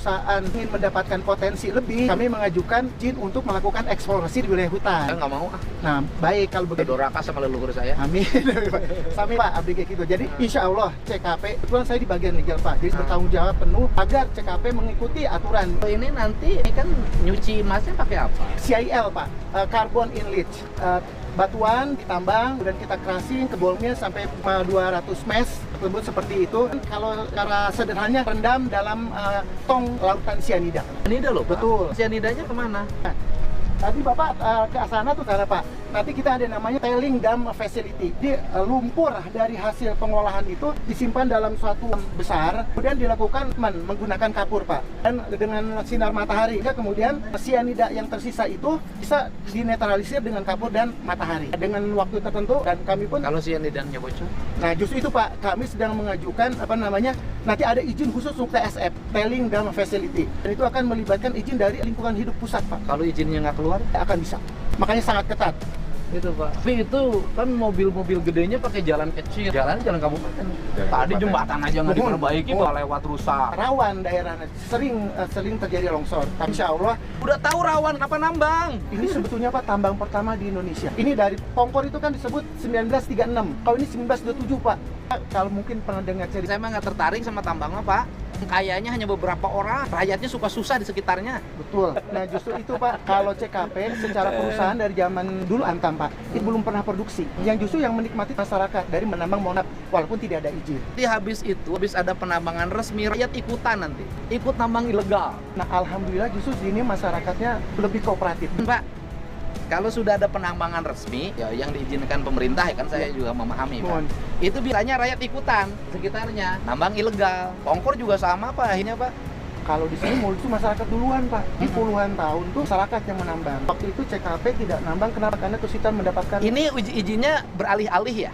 perusahaan ingin mendapatkan potensi lebih, kami mengajukan izin untuk melakukan eksplorasi di wilayah hutan. Saya nggak mau. Nah, baik kalau begitu. Doraka sama leluhur saya. Amin. Sami Pak, abdi kayak gitu. Jadi insya Allah CKP, kebetulan saya di bagian legal Pak, jadi bertanggung jawab penuh agar CKP mengikuti aturan. Ini nanti ini kan nyuci emasnya pakai apa? CIL Pak, carbon inlet. Batuan ditambang, kemudian kita crushing ke bolnya sampai 200 mesh tersebut seperti itu. Kalau cara sederhananya rendam dalam tong lautan sianida. Sianida loh, Pak. Betul. Sianidanya kemana? Tadi Bapak ke sana tuh karena Pak, nanti kita ada namanya tailing dam facility. Di lumpur dari hasil pengolahan itu disimpan dalam suatu besar, kemudian dilakukan menggunakan kapur Pak. Dan dengan sinar matahari, kemudian sianida yang tersisa itu bisa dinetralisir dengan kapur dan matahari. Dengan waktu tertentu, dan kami pun... Kalau sianidanya bocor? Nah justru itu Pak, kami sedang mengajukan nanti ada izin khusus untuk TSF, tailing dam facility. Dan itu akan melibatkan izin dari lingkungan hidup pusat Pak. Kalau izinnya nggak keluar? Akan bisa. Makanya sangat ketat. Itu Pak. Tapi itu kan mobil-mobil gedenya pakai jalan kecil. Jalan kabupaten. Tadi jembatan aja nggak diperbaiki, Pak, lewat rusak. Rawan daerahnya, sering terjadi longsor. Insya Allah. Udah tahu rawan, kapan nambang? Ini sebetulnya Pak tambang pertama di Indonesia. Ini dari Pongkor itu kan disebut 1936. Kalau ini 1927 Pak. Kalau mungkin pernah dengar cerita. Saya mah nggak tertarik sama tambangnya Pak. Kayaknya hanya beberapa orang, rakyatnya suka susah di sekitarnya. Betul. Nah justru itu Pak, kalau CKP secara perusahaan dari zaman dulu Antam Pak, itu belum pernah produksi. Yang justru yang menikmati masyarakat dari menambang monap walaupun tidak ada izin. Jadi habis ada penambangan resmi, rakyat ikutan nanti, ikut tambang ilegal. Nah alhamdulillah justru di ini masyarakatnya lebih kooperatif. Pak, kalau sudah ada penambangan resmi, ya yang diizinkan pemerintah, ya kan saya juga memahami Pak. Itu biasanya rakyat ikutan sekitarnya, nambang ilegal. Pongkor juga sama Pak, akhirnya Pak. Kalau di sini itu masyarakat duluan Pak, di puluhan tahun tuh masyarakat yang menambang. Waktu itu CKP tidak nambang, kenapa? Karena kesulitan mendapatkan. Ini izinnya beralih-alih ya?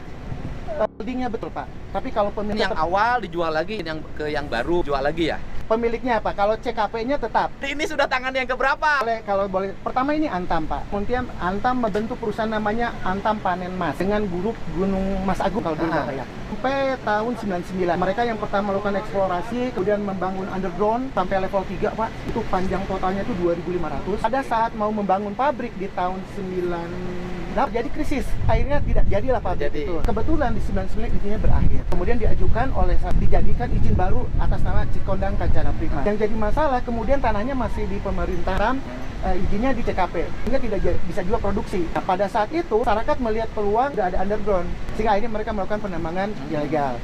Holdingnya betul Pak, tapi kalau pemilik yang awal dijual lagi, yang baru jual lagi ya? Pemiliknya apa? Kalau CKP-nya tetap. Ini sudah tangan yang keberapa? Kalau boleh, pertama ini Antam Pak. Kemudian Antam membentuk perusahaan namanya Antam Panen Mas dengan grup Gunung Mas Agung kalau dulu Bapak ya. Sampai tahun 99, mereka yang pertama melakukan eksplorasi, kemudian membangun underground sampai level 3 Pak. Itu panjang totalnya itu 2.500. Pada saat mau membangun pabrik di tahun 9 jadi krisis, akhirnya tidak jadilah pabrik itu. Kebetulan di 99 izinnya berakhir. Kemudian dijadikan izin baru atas nama Cikondang Kancana Prima. Yang jadi masalah kemudian tanahnya masih di pemerintahan, izinnya di CKP, sehingga tidak bisa juga produksi. Nah, pada saat itu masyarakat melihat peluang sudah ada underground, sehingga akhirnya mereka melakukan penambangan ilegal.